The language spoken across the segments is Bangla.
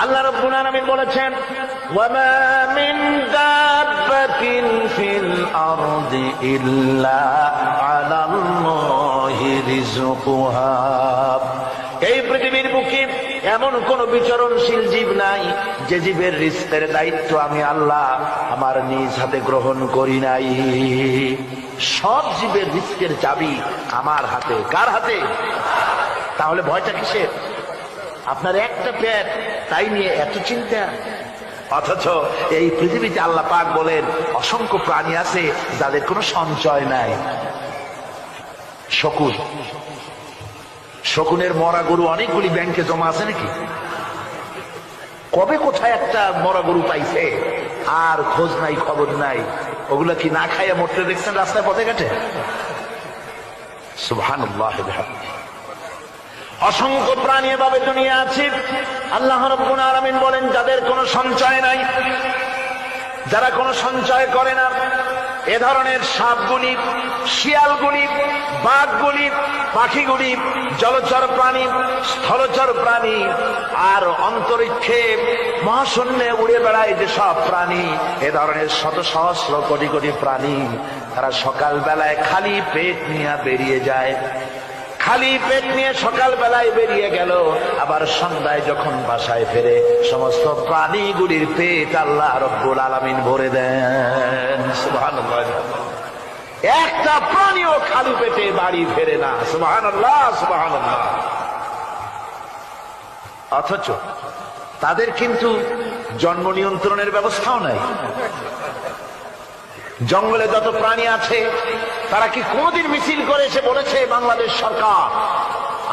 আল্লাহ রাব্বুল আলামিন বলেছেন, ওয়ামা মিন দাব্বাতিন ফিল আরদি ইল্লা আলাল্লাহি রিজকুহা। এই পৃথিবীর বুকে এমন কোন বিচরণশীল জীব নাই যে জীবের রিজকের দায়িত্ব আমি আল্লাহ আমার নিজ হাতে গ্রহণ করি নাই। সব জীবের রিজকের চাবি আমার হাতে। কার হাতে? তাহলে ভয়টা কিসের? আপনার একটা পেট, তাই নিয়ে এত চিন্তা। অথচ এই পৃথিবীতে আল্লাহ পাক বলেন অসংখ্য প্রাণী আছে যাদের কোনো সঞ্চয় নাই। শকুন, শকুনের মরা গরু অনেকগুলি ব্যাংকে জমা আছে নাকি? কবে কোথায় একটা মরা গরু পাইছে আর খোঁজ নাই, খবর নাই। ওগুলা কি না খাইয়া মরতে দেখছেন রাস্তায় পথে ঘাটে? সুবহানাল্লাহ। অসংখ্য প্রাণী এভাবে দুনিয়া আছে। আল্লাহ রাব্বুল আলামিন বলেন যাদের কোনো সঞ্চয় নাই, যারা কোনো সঞ্চয় করে না, এ ধরনের সাপগুলি, শিয়ালগুলি, বাঘগুলি, পাখিগুলি, জলচর প্রাণী, স্থলচর প্রাণী আর অন্তরিক্ষে মহাশূন্যে উড়ে বেড়ায় যে সব প্রাণী, এ ধরনের শত সহস্র কোটি কোটি প্রাণী, তারা সকাল বেলায় খালি পেট নিয়ে বেরিয়ে যায়। খালি পেট নিয়ে সকাল বেলায় বেরিয়ে গেল, আবার সন্ধ্যায় যখন বাসায় ফেরে সমস্ত প্রাণীগুলির পেট আল্লাহ রব্বুল আলামিন ভরে দেন। সুবহানাল্লাহ। একটা প্রাণীও খালি পেটে বাড়ি ফেরে না। সুবহানাল্লাহ, সুবহানাল্লাহ। অথচ তাদের কিন্তু জন্ম নিয়ন্ত্রণের ব্যবস্থাও নাই। জঙ্গলে যত প্রাণী আছে তারা কি কোনদিন মিছিল করে এসে বলেছে বাংলাদেশ সরকার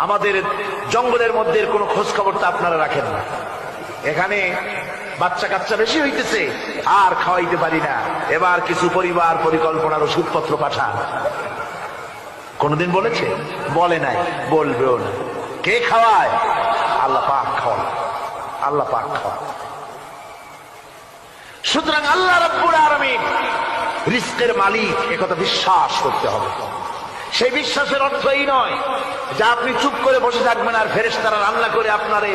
আমাদের জঙ্গলের মধ্যে কোনো খোঁজ খবর তো আপনারা রাখেন না, এখানে বাচ্চা কাচ্চা বেশি হইতেছে আর খাওয়াইতে পারি না, এবার কিছু পরিবার পরিকল্পনার ওষুধপত্র পাঠান? কোনদিন বলেছে? বলে নাই, বলবেও না। কে খাওয়ায়? আল্লাহ পাক খাওয়ায়, আল্লাহ পাক খাওয়ায়। সুতরাং আল্লাহ রাব্বুল আলামিন রিজকের মালিক, একথা বিশ্বাস করতে হবে। সেই বিশ্বাসের অর্থ এই নয় যে আপনি চুপ করে বসে থাকবেন আর ফেরেশতারা রান্না করে আপনারে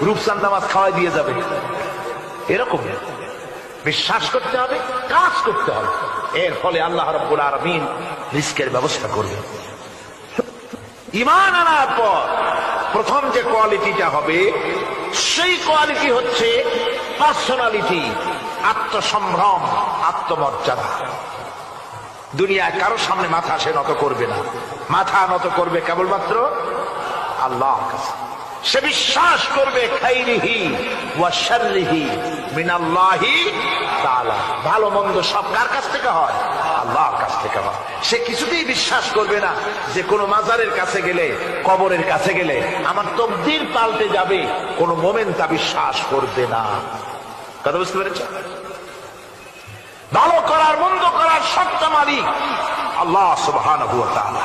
রূপচাঁদা মাছ খাওয়াই দিয়ে যাবে, এরকম বিশ্বাস করতে হবে, কাজ করতে হবে। এর ফলে আল্লাহ রাব্বুল আলামিন রিজকের ব্যবস্থা করবেন। ঈমান আনার পর প্রথম যে কোয়ালিটিটা হবে সেই কোয়ালিটি হচ্ছে পার্সোনালিটি, আত্মসম্ভ্রম, আত্মমর্যাদা। দুনিয়ায় কারো সামনে মাথা সে নত করবে না, মাথা নত করবে কেবলমাত্র আল্লাহর কাছে। সে বিশ্বাস করবে খাইরিহি ওয়া শাররিহি মিনাল্লাহি তাআলা, ভালো মন্দ সব কার কাছ থেকে হয়? আল্লাহর কাছ থেকে হয়। সে কিছুতেই বিশ্বাস করবে না যে কোনো মাজারের কাছে গেলে, কবরের কাছে গেলে আমার তকদির পাল্টে যাবে, কোনো মোমেন্ট তা বিশ্বাস করবে না। কথা বুঝতে পেরেছেন? ভালো করার মন্দ করার সত্তা মালিক আল্লাহ সুবহানাহু ওয়া তাআলা।